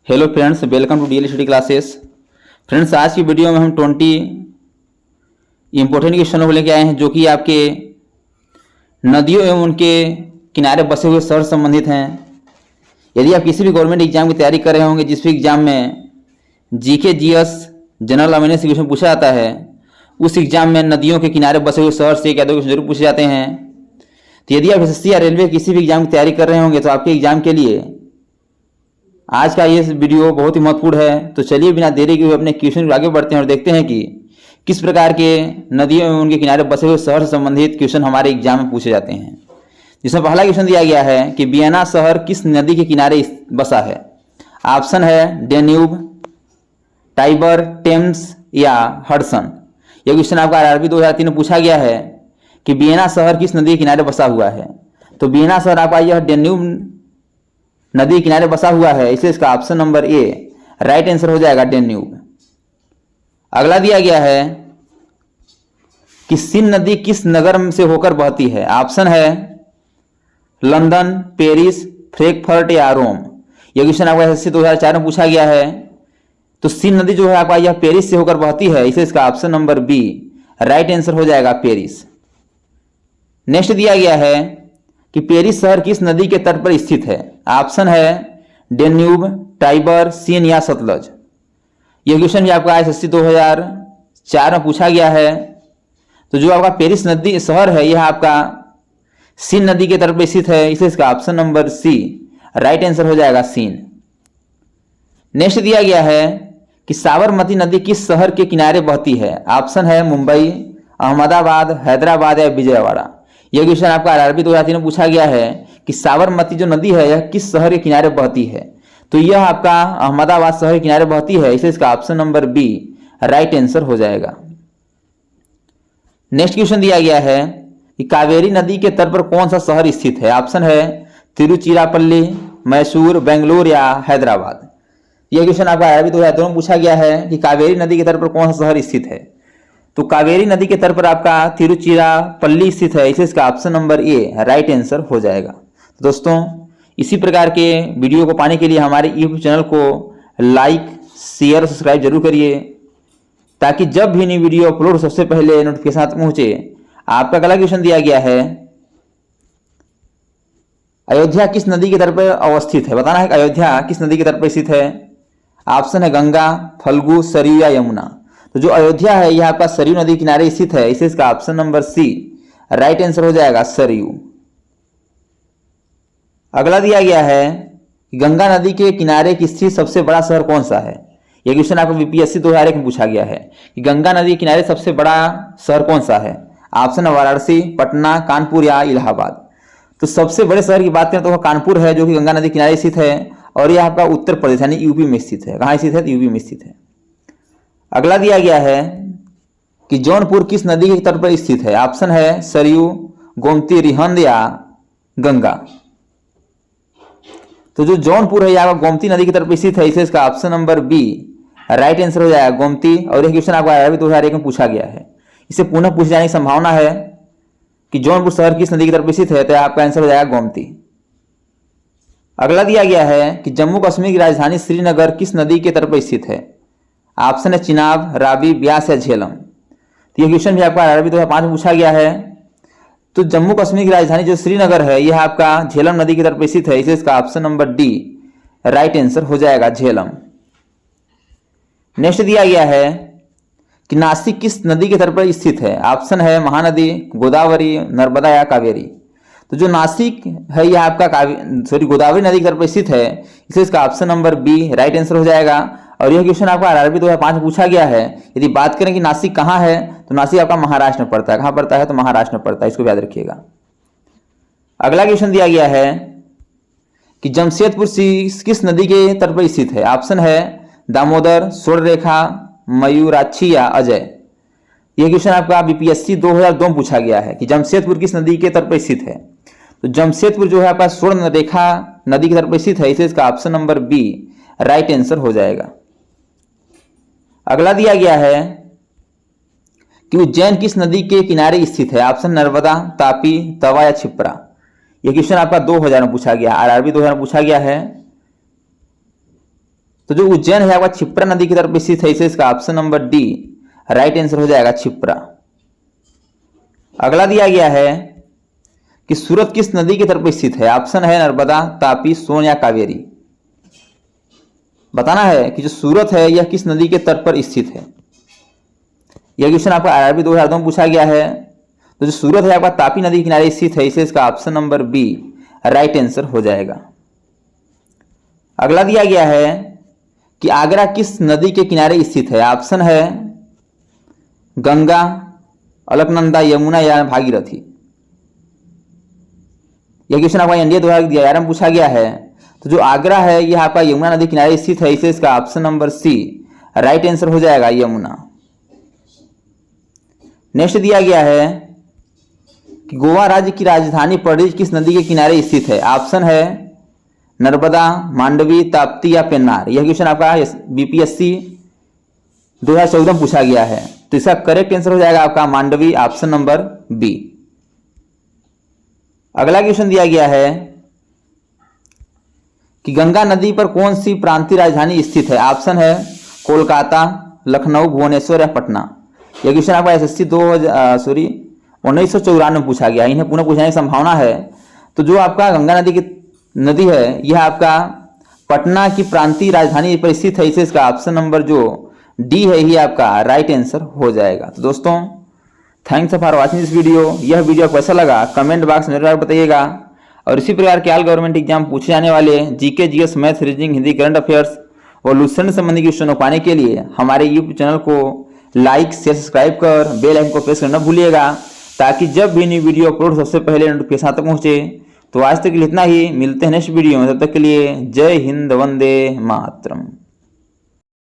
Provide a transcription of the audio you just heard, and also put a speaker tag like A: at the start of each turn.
A: Hello friends, welcome to DL study classes. Friends, आज की video में हम 20 इंपॉर्टेंट क्वेश्चनों को लेकर आए हैं जो कि आपके नदियों एवं उनके किनारे बसे हुए शहर संबंधित हैं। यदि आप किसी भी गवर्नमेंट एग्जाम की तैयारी कर रहे होंगे जिस भी एग्जाम में GK GS general awareness question पूछा जाता है, उस एग्जाम में नदियों के किनारे बसे हुए शहर से एक या दो क्वेश्चन जरूर पूछे जाते हैं। तो यदि आप एसएससी या रेलवे किसी भी एग्जाम की तैयारी कर रहे होंगे तो आपके एग्जाम के लिए आज का ये वीडियो बहुत ही महत्वपूर्ण है। तो चलिए बिना देरी के हुए अपने क्वेश्चन को आगे बढ़ते हैं और देखते हैं कि किस प्रकार के नदियों एवं उनके किनारे बसे हुए शहर से संबंधित क्वेश्चन हमारे एग्जाम में पूछे जाते हैं। जिसमें पहला क्वेश्चन दिया गया है कि वियना शहर किस नदी के किनारे बसा है। ऑप्शन है डेन्यूब, टाइबर, टेम्स या हडसन। यह क्वेश्चन आपका आरआरबी 2003 में पूछा गया है कि वियना शहर किस नदी के किनारे बसा हुआ है। तो वियना शहर आपका यह डेन्यूब नदी किनारे बसा हुआ है, इसलिए इसका option number A right answer हो जाएगा, डेन्यूब। अगला दिया गया है कि सीन नदी किस नगर से होकर बहती है। ऑप्शन है लंदन, पेरिस, फ्रैंकफर्ट या रोम। यह क्वेश्चन आपका एसएससी 2004 में पूछा गया है। तो सीन नदी जो है आपका यह पेरिस से होकर बहती है, इसलिए इसका option number B right answer हो जाएगा, पेरिस। नेक्स्ट दिया गया है कि पेरिस शहर किस नदी के तट पर स्थित है। ऑप्शन है डेन्यूब, टाइबर, सीन या सतलज। यह क्वेश्चन भी आपका एसएससी 2004 में पूछा गया है। तो जो आपका पेरिस नदी शहर है यह आपका सीन नदी के तट पर स्थित है, इसलिए इसका option number C right answer हो जाएगा, सीन। नेक्स्ट दिया गया है कि साबरमती नदी किस शहर के किनारे बहती है। ऑप्शन है मुंबई, अहमदाबाद, हैदराबाद या विजयवाड़ा। यह क्वेश्चन आपका आरआरबी 2003 में पूछा गया है कि साबरमती जो नदी है यह किस शहर के किनारे बहती है। तो यह आपका अहमदाबाद शहर के किनारे बहती है, इसलिए इसका option number B right answer हो जाएगा। नेक्स्ट क्वेश्चन दिया गया है कि कावेरी नदी के तट पर कौन सा शहर स्थित है। ऑप्शन है तिरुचिरापल्ली, मैसूर, बेंगलुरु या हैदराबाद। यह क्वेश्चन आपका आरआरबी 2002 में पूछा गया है कि कावेरी नदी के तट पर कौन सा शहर स्थित है। तो कावेरी नदी के तट पर आपका तिरुचिरापल्ली स्थित है, इसलिए इसका option number A right answer हो जाएगा। तो दोस्तों, इसी प्रकार के वीडियो को पाने के लिए हमारे यूट्यूब चैनल को लाइक, शेयर, सब्सक्राइब जरूर करिए ताकि जब भी नई वीडियो अपलोड सबसे पहले नोटिफिकेशन तक पहुंचे। आपका अगला क्वेश्चन दिया गया है अयोध्या किस नदी के तट पर अवस्थित है। बताना है कि अयोध्या किस नदी के तट पर स्थित है। ऑप्शन है गंगा, फल्गु, सरयू या यमुना। तो जो अयोध्या है यह आपका सरयू नदी किनारे स्थित है, इसलिए इसका option number C right answer हो जाएगा, सरयू। अगला दिया गया है कि गंगा नदी के किनारे स्थित सबसे बड़ा शहर कौन सा है। यह क्वेश्चन आपको बीपीएससी 2001 में पूछा गया है कि गंगा नदी के किनारे सबसे बड़ा शहर कौन सा है। ऑप्शन है वाराणसी, पटना, कानपुर या इलाहाबाद। तो सबसे बड़े शहर की बात करें तो कानपुर है जो कि गंगा नदी किनारे स्थित है और यह आपका उत्तर प्रदेश यानी यूपी में स्थित है। कहाँ स्थित है? तो यूपी में स्थित है। अगला दिया गया है कि जौनपुर किस नदी के तट पर स्थित है। ऑप्शन है सरयू, गोमती, रिहंद या गंगा। तो जो जौनपुर है यह गोमती नदी की तरफ स्थित है, इसलिए इसका option number B right answer हो जाएगा, गोमती। और यह क्वेश्चन आपका आरआरबी 2001 में पूछा गया है। इसे पुनः पूछे जाने की संभावना है कि जौनपुर शहर किस नदी की तरफ स्थित है, तो आपका आंसर हो जाएगा गोमती। अगला दिया गया है कि जम्मू कश्मीर की राजधानी श्रीनगर किस नदी के तट पर स्थित है। ऑप्शन है चिनाब, रावी, ब्यास या झेलम। तो यह क्वेश्चन भी आपका आरआरबी 2005 में पूछा गया है। तो जम्मू कश्मीर की राजधानी जो श्रीनगर है यह आपका झेलम नदी की तरफ स्थित है, इसलिए इसका option number D right answer हो जाएगा, झेलम। नेक्स्ट दिया गया है कि नासिक किस नदी के तट पर स्थित है। ऑप्शन है महानदी, गोदावरी, नर्मदा या कावेरी। तो जो नासिक है यह आपका गोदावरी नदी की तरफ पर स्थित है, इसलिए इसका option number B right answer हो जाएगा। और यह क्वेश्चन आपका आरआरबी 2005 में पूछा गया है। यदि बात करें कि नासिक कहाँ है, तो नासिक आपका महाराष्ट्र में पड़ता है। कहाँ पड़ता है? तो महाराष्ट्र में पड़ता है, इसको याद रखिएगा। अगला क्वेश्चन दिया गया है कि जमशेदपुर किस नदी के तट पर स्थित है। ऑप्शन है दामोदर, स्वर्णरेखा, मयूराक्षी या अजय। यह क्वेश्चन आपका बीपीएससी 2002 में पूछा गया है कि जमशेदपुर किस नदी के तट पर स्थित है। तो जमशेदपुर जो है आपका स्वर्णरेखा नदी की तट पर स्थित है, इसलिए इसका option number B right answer हो जाएगा। अगला दिया गया है कि उज्जैन किस नदी के किनारे स्थित है। ऑप्शन नर्मदा, तापी, तवा या क्षिप्रा। यह क्वेश्चन आपका 2000 में पूछा गया, आरआरबी 2000 में पूछा गया है। तो जो उज्जैन है आपका क्षिप्रा नदी की तरफ स्थित है, इसे इसका option number D right answer हो जाएगा क्षिप्रा। अगला दिया गया है कि सूरत किस नदी की तरफ स्थित है, ऑप्शन है नर्मदा, तापी, सोन या कावेरी। बताना है कि जो सूरत है यह किस नदी के तट पर स्थित है। यह क्वेश्चन आपका आरआरबी 2002 में पूछा गया है। तो जो सूरत है आपका तापी नदी के किनारे स्थित है, इसे इसका option number B right answer हो जाएगा। अगला दिया गया है कि आगरा किस नदी के किनारे स्थित है, ऑप्शन है गंगा, अलकनंदा, यमुना या भागीरथी। यह क्वेश्चन आपका एनडीए 2011 में पूछा गया है। तो जो आगरा है यह आपका यमुना नदी किनारे स्थित है, इसे इसका option number C right answer हो जाएगा यमुना। नेक्स्ट दिया गया है कि गोवा राज्य की राजधानी पणजी किस नदी के किनारे स्थित है, ऑप्शन है नर्मदा, मांडवी, ताप्ती या पेन्नार। यह क्वेश्चन आपका बीपीएससी 2014 में पूछा गया है। तो इसका करेक्ट आंसर हो जाएगा आपका मांडवी, ऑप्शन नंबर बी। अगला क्वेश्चन दिया गया है कि गंगा नदी पर कौन सी प्रांतीय राजधानी स्थित है, ऑप्शन है कोलकाता, लखनऊ, भुवनेश्वर या पटना। यह क्वेश्चन आपका एसएससी 1994 में पूछा गया, इन्हें पुनः पूछने की संभावना है। तो जो आपका गंगा नदी है यह आपका पटना की प्रांतीय राजधानी पर स्थित है, इसे इसका ऑप्शन नंबर जो डी है ही आपका राइट आंसर हो जाएगा। तो दोस्तों thanks for watching this video. यह वीडियो आपको कैसा लगा कमेंट बॉक्स में जरूर बताइएगा। और इसी प्रकार के ऑल गवर्नमेंट एग्जाम पूछे जाने वाले GK, GS, math, reasoning, Hindi, current affairs और लुसेंट संबंधी क्वेश्चनों पाने के लिए हमारे यूट्यूब चैनल को लाइक, शेयर, सब्सक्राइब कर बेल आइकन को प्रेस करना भूलिएगा, ताकि जब भी न्यू वीडियो अपलोड सबसे पहले नोटिफिकेशन आप तक पहुंचे। तो आज तक के लिए इतना ही, मिलते हैं नेक्स्ट वीडियो में, तब तक के लिए जय हिंद, वंदे मातरम।